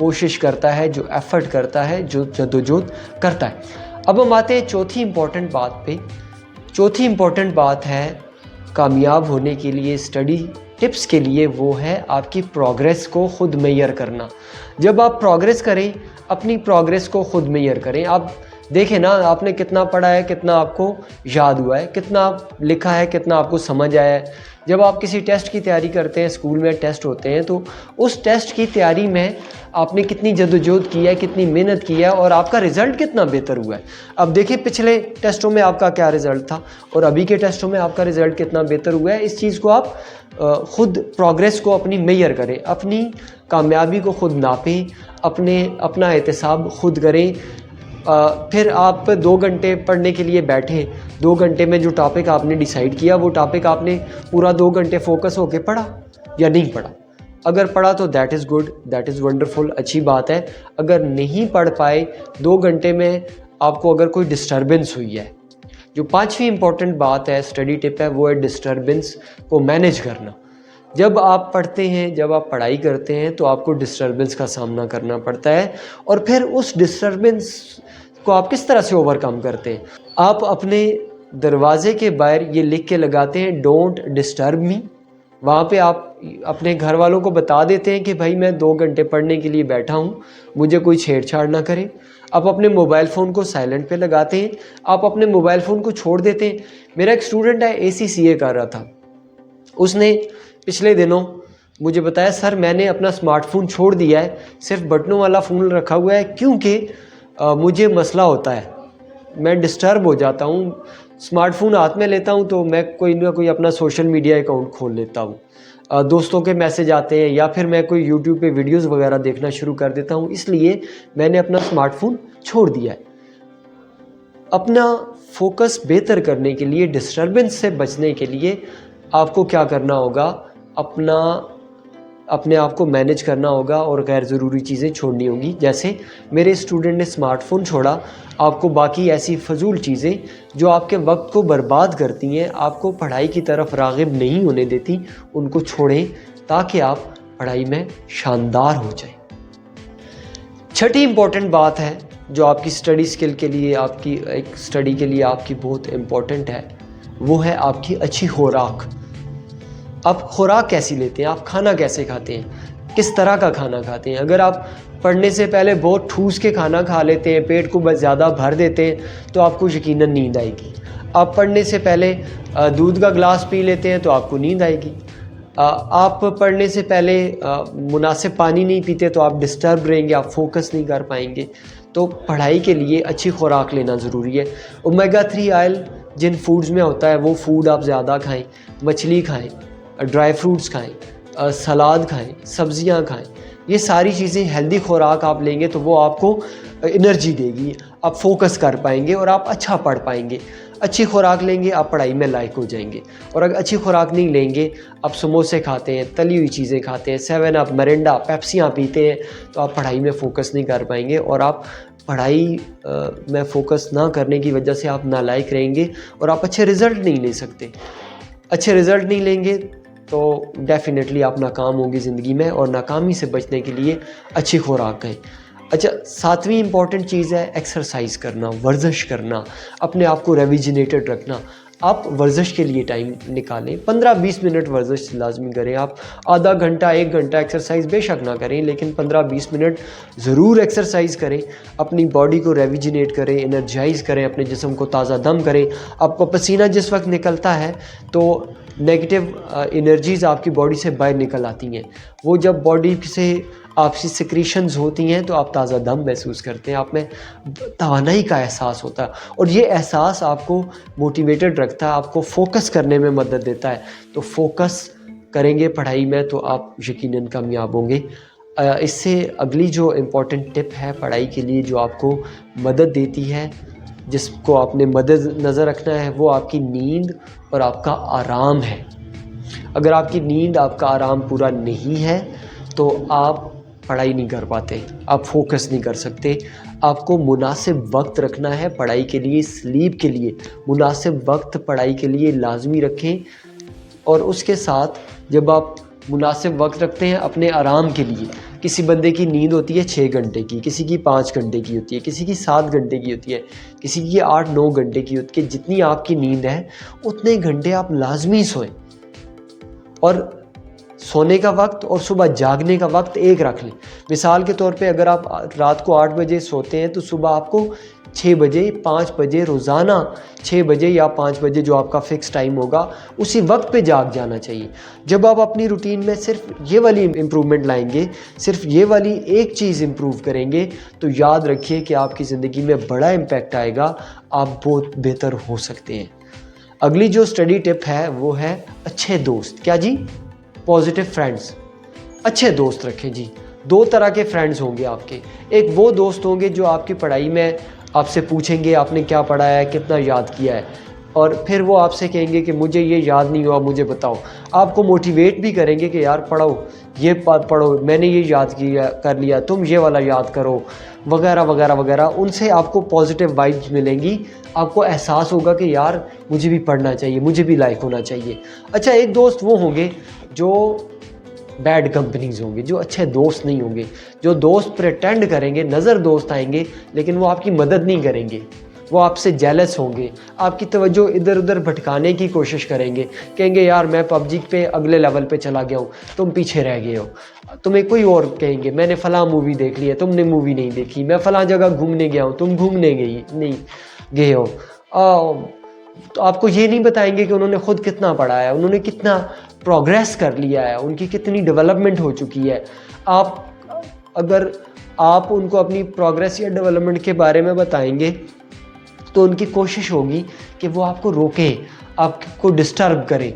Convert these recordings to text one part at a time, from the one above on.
کوشش کرتا ہے, جو ایفرٹ کرتا ہے, جو جدوجہد کرتا ہے. اب ہم آتے ہیں چوتھی امپورٹنٹ بات پہ. چوتھی امپورٹنٹ بات ہے کامیاب ہونے کے لیے, اسٹڈی ٹپس کے لیے, وہ ہے آپ کی پروگریس کو خود میئر کرنا. جب آپ پروگریس کریں, اپنی پروگریس کو خود میئر کریں. آپ دیکھیں نا, آپ نے کتنا پڑھا ہے, کتنا آپ کو یاد ہوا ہے, کتنا لکھا ہے, کتنا آپ کو سمجھ آیا ہے. جب آپ کسی ٹیسٹ کی تیاری کرتے ہیں, اسکول میں ٹیسٹ ہوتے ہیں, تو اس ٹیسٹ کی تیاری میں آپ نے کتنی جدوجہد کی ہے, کتنی محنت کی ہے, اور آپ کا رزلٹ کتنا بہتر ہوا ہے. اب دیکھیں پچھلے ٹیسٹوں میں آپ کا کیا رزلٹ تھا اور ابھی کے ٹیسٹوں میں آپ کا رزلٹ کتنا بہتر ہوا ہے. اس چیز کو آپ خود پروگریس کو اپنی میئر کریں, اپنی کامیابی کو خود ناپیں, اپنا احتساب خود کریں. پھر آپ 2 گھنٹے پڑھنے کے لیے بیٹھیں, 2 گھنٹے میں جو ٹاپک آپ نے ڈیسائیڈ کیا, وہ ٹاپک آپ نے پورا 2 گھنٹے فوکس ہو کے پڑھا یا نہیں پڑھا. اگر پڑھا تو that is good, that is wonderful, اچھی بات ہے. اگر نہیں پڑھ پائے 2 گھنٹے میں, آپ کو اگر کوئی ڈسٹربنس ہوئی ہے, جو 5ویں امپورٹنٹ بات ہے, اسٹڈی ٹپ ہے, وہ ہے ڈسٹربنس کو مینیج کرنا. جب آپ پڑھتے ہیں, جب آپ پڑھائی کرتے ہیں, تو آپ کو ڈسٹربنس کا سامنا کرنا پڑتا ہے, اور پھر اس ڈسٹربنس کو آپ کس طرح سے اوور کم کرتے ہیں. آپ اپنے دروازے کے باہر یہ لکھ کے لگاتے ہیں, ڈونٹ ڈسٹرب می. وہاں پہ آپ اپنے گھر والوں کو بتا دیتے ہیں کہ بھائی میں 2 گھنٹے پڑھنے کے لیے بیٹھا ہوں, مجھے کوئی چھیڑ چھاڑ نہ کرے. آپ اپنے موبائل فون کو سائلنٹ پہ لگاتے ہیں, آپ اپنے موبائل فون کو چھوڑ دیتے ہیں. میرا ایک اسٹوڈنٹ ہے, ACCA کر رہا تھا, اس نے پچھلے دنوں مجھے بتایا, سر میں نے اپنا اسمارٹ فون چھوڑ دیا ہے, صرف بٹنوں والا فون رکھا ہوا ہے, کیونکہ مجھے مسئلہ ہوتا ہے, میں ڈسٹرب ہو جاتا ہوں. اسمارٹ فون ہاتھ میں لیتا ہوں تو میں کوئی نہ کوئی اپنا سوشل میڈیا اکاؤنٹ کھول لیتا ہوں, دوستوں کے میسج آتے ہیں, یا پھر میں کوئی یوٹیوب پہ ویڈیوز وغیرہ دیکھنا شروع کر دیتا ہوں. اس لیے میں نے اپنا اسمارٹ فون چھوڑ دیا ہے. اپنا فوکس بہتر کرنے کے لیے, ڈسٹربنس سے بچنے کے لیے آپ کو کیا کرنا ہوگا, اپنے آپ کو مینیج کرنا ہوگا اور غیر ضروری چیزیں چھوڑنی ہوں گی. جیسے میرے اسٹوڈنٹ نے اسمارٹ فون چھوڑا, آپ کو باقی ایسی فضول چیزیں جو آپ کے وقت کو برباد کرتی ہیں, آپ کو پڑھائی کی طرف راغب نہیں ہونے دیتی, ان کو چھوڑیں تاکہ آپ پڑھائی میں شاندار ہو جائیں. 6ٹھی امپورٹنٹ بات ہے جو آپ کی اسٹڈی اسکل کے لیے, آپ کی ایک اسٹڈی کے لیے آپ کی بہت امپورٹنٹ ہے, وہ ہے آپ کی اچھی خوراک. آپ خوراک کیسی لیتے ہیں, آپ کھانا کیسے کھاتے ہیں, کس طرح کا کھانا کھاتے ہیں. اگر آپ پڑھنے سے پہلے بہت ٹھوس کے کھانا کھا لیتے ہیں, پیٹ کو بس زیادہ بھر دیتے ہیں, تو آپ کو یقیناً نیند آئے گی. آپ پڑھنے سے پہلے دودھ کا گلاس پی لیتے ہیں تو آپ کو نیند آئے گی. آپ پڑھنے سے پہلے مناسب پانی نہیں پیتے تو آپ ڈسٹرب رہیں گے, آپ فوکس نہیں کر پائیں گے. تو پڑھائی کے لیے اچھی خوراک لینا ضروری ہے. اومیگا 3 آئل جن فوڈز میں ہوتا ہے وہ فوڈ آپ زیادہ کھائیں, مچھلی کھائیں, ڈرائی فروٹس کھائیں, سلاد کھائیں, سبزیاں کھائیں. یہ ساری چیزیں ہیلدی خوراک آپ لیں گے تو وہ آپ کو انرجی دے گی, آپ فوکس کر پائیں گے اور آپ اچھا پڑھ پائیں گے. اچھی خوراک لیں گے, آپ پڑھائی میں لائق ہو جائیں گے. اور اگر اچھی خوراک نہیں لیں گے, آپ سموسے کھاتے ہیں, تلی ہوئی چیزیں کھاتے ہیں, 7 اپ, مرنڈا, پیپسیاں پیتے ہیں, تو آپ پڑھائی میں فوکس نہیں کر پائیں گے, اور آپ پڑھائی میں فوکس نہ کرنے کی وجہ سے آپ نالائق رہیں گے, اور آپ اچھے رزلٹ نہیں لے سکتے. اچھے رزلٹ نہیں لیں گے تو ڈیفینیٹلی آپ ناکام ہوں گے زندگی میں, اور ناکامی سے بچنے کے لیے اچھی خوراک کھائیں. اچھا, 7ویں امپورٹنٹ چیز ہے ایکسرسائز کرنا, ورزش کرنا, اپنے آپ کو ریویجنیٹڈ رکھنا. آپ ورزش کے لیے ٹائم نکالیں, 15-20 منٹ ورزش لازمی کریں. آپ آدھا گھنٹہ 1 گھنٹہ ایکسرسائز بے شک نہ کریں, لیکن 15-20 منٹ ضرور ایکسرسائز کریں. اپنی باڈی کو ریویجنیٹ کریں, انرجائز کریں, اپنے جسم کو تازہ دم کریں. آپ کو پسینہ جس وقت نکلتا ہے تو نیگیٹو انرجیز آپ کی باڈی سے باہر نکل آتی ہیں. وہ جب باڈی سے آپ کی سیکریشنز ہوتی ہیں تو آپ تازہ دم محسوس کرتے ہیں, آپ میں توانائی کا احساس ہوتا ہے, اور یہ احساس آپ کو موٹیویٹڈ رکھتا ہے, آپ کو فوکس کرنے میں مدد دیتا ہے. تو فوکس کریں گے پڑھائی میں تو آپ یقیناً کامیاب ہوں گے. اس سے اگلی جو امپورٹنٹ ٹپ ہے پڑھائی کے لیے جو آپ کو مدد دیتی ہے, جس کو آپ نے مدد نظر رکھنا ہے, وہ آپ کی نیند اور آپ کا آرام ہے. اگر آپ کی نیند, آپ کا آرام پورا نہیں ہے تو آپ پڑھائی نہیں کر پاتے, آپ فوکس نہیں کر سکتے. آپ کو مناسب وقت رکھنا ہے پڑھائی کے لیے, سلیپ کے لیے مناسب وقت پڑھائی کے لیے لازمی رکھیں. اور اس کے ساتھ جب آپ مناسب وقت رکھتے ہیں اپنے آرام کے لیے, کسی بندے کی نیند ہوتی ہے 6 گھنٹے کی، کسی کی 5 گھنٹے کی ہوتی ہے، کسی کی 7 گھنٹے کی ہوتی ہے، کسی کی 8-9 گھنٹے کی ہوتی ہے. جتنی آپ کی نیند ہے اتنے گھنٹے آپ لازمی سوئیں، اور سونے کا وقت اور صبح جاگنے کا وقت ایک رکھ لیں. مثال کے طور پہ اگر آپ رات کو 8 بجے سوتے ہیں تو صبح آپ کو 6 بجے 5 بجے روزانہ 6 بجے یا 5 بجے جو آپ کا فکس ٹائم ہوگا اسی وقت پہ جاگ جانا چاہیے. جب آپ اپنی روٹین میں صرف یہ والی امپرومنٹ لائیں گے، صرف یہ والی ایک چیز امپروو کریں گے، تو یاد رکھیے کہ آپ کی زندگی میں بڑا امپیکٹ آئے گا، آپ بہت بہتر ہو سکتے ہیں. اگلی جو اسٹڈی ٹپ ہے وہ ہے اچھے دوست. کیا جی؟ Positive friends. اچھے دوست رکھیں جی. 2 طرح کے فرینڈز ہوں گے آپ کے. ایک وہ دوست ہوں گے جو آپ کی پڑھائی میں آپ سے پوچھیں گے آپ نے کیا پڑھا ہے، کتنا یاد کیا ہے، اور پھر وہ آپ سے کہیں گے کہ مجھے یہ یاد نہیں ہوا، مجھے بتاؤ. آپ کو موٹیویٹ بھی کریں گے کہ یار پڑھو، یہ پڑھو، میں نے یہ یاد کر لیا، تم یہ والا یاد کرو، وغیرہ وغیرہ وغیرہ. ان سے آپ کو پازیٹیو وائبز ملیں گی، آپ کو احساس ہوگا کہ یار مجھے بھی پڑھنا چاہیے، مجھے بھی لائک ہونا چاہیے. اچھا، ایک دوست وہ ہوں گے جو بیڈ کمپنیز ہوں گے، جو اچھے دوست نہیں ہوں گے، جو دوست پریٹینڈ کریں گے، نظر دوست آئیں گے لیکن وہ آپ کی مدد نہیں کریں گے. وہ آپ سے جیلس ہوں گے، آپ کی توجہ ادھر ادھر بھٹکانے کی کوشش کریں گے، کہیں گے یار میں پب جی پہ اگلے لیول پہ چلا گیا ہوں، تم پیچھے رہ گئے ہو. تمہیں کوئی اور کہیں گے میں نے فلاں مووی دیکھ لی ہے، تم نے مووی نہیں دیکھی. میں فلاں جگہ گھومنے گیا ہوں، تم گھومنے گئے ہو. تو آپ کو یہ نہیں بتائیں گے کہ انہوں نے خود کتنا پڑھا ہے، انہوں نے کتنا پروگریس کر لیا ہے، ان کی کتنی ڈیولپمنٹ ہو چکی ہے. اگر آپ ان کو اپنی پروگریس یا ڈیولپمنٹ کے بارے میں بتائیں گے تو ان کی کوشش ہوگی کہ وہ آپ کو روکیں، آپ کو ڈسٹرب کریں،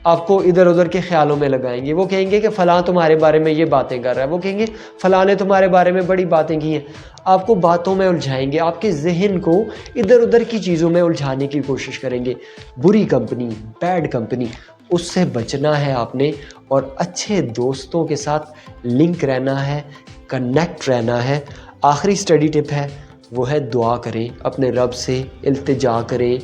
آپ کو ادھر ادھر کے خیالوں میں لگائیں گے. وہ کہیں گے کہ فلاں تمہارے بارے میں یہ باتیں کر رہا ہے، وہ کہیں گے فلاں نے تمہارے بارے میں بڑی باتیں کی ہیں. آپ کو باتوں میں الجھائیں گے، آپ کے ذہن کو ادھر ادھر کی چیزوں میں الجھانے کی کوشش کریں گے. بری کمپنی، بیڈ کمپنی، اس سے بچنا ہے آپ نے، اور اچھے دوستوں کے ساتھ لنک رہنا ہے، کنیکٹ رہنا ہے. آخری اسٹڈی ٹپ ہے وہ ہے دعا کریں، اپنے رب سے التجا کریں،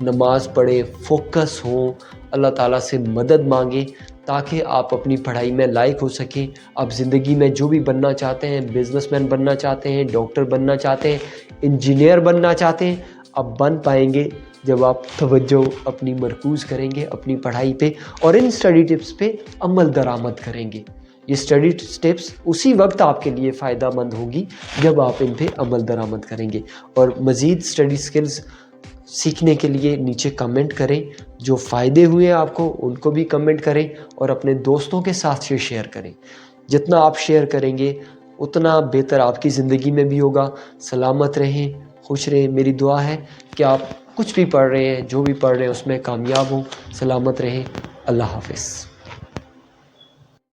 نماز پڑھیں، فوکس ہوں، اللہ تعالیٰ سے مدد مانگیں تاکہ آپ اپنی پڑھائی میں لائق ہو سکیں. آپ زندگی میں جو بھی بننا چاہتے ہیں، بزنس مین بننا چاہتے ہیں، ڈاکٹر بننا چاہتے ہیں، انجینئر بننا چاہتے ہیں، آپ بن پائیں گے جب آپ توجہ اپنی مرکوز کریں گے اپنی پڑھائی پہ اور ان اسٹڈی ٹپس پہ عمل درآمد کریں گے. یہ اسٹڈی ٹپس اسی وقت آپ کے لیے فائدہ مند ہوگی جب آپ ان پہ عمل درآمد کریں گے. اور مزید اسٹڈی سکلز سیکھنے کے لیے نیچے کمنٹ کریں، جو فائدے ہوئے آپ کو ان کو بھی کمنٹ کریں، اور اپنے دوستوں کے ساتھ یہ شیئر کریں. جتنا آپ شیئر کریں گے اتنا بہتر آپ کی زندگی میں بھی ہوگا. سلامت رہیں، خوش رہیں. میری دعا ہے کہ آپ کچھ بھی پڑھ رہے ہیں، جو بھی پڑھ رہے ہیں اس میں کامیاب ہوں. سلامت رہیں. اللہ حافظ.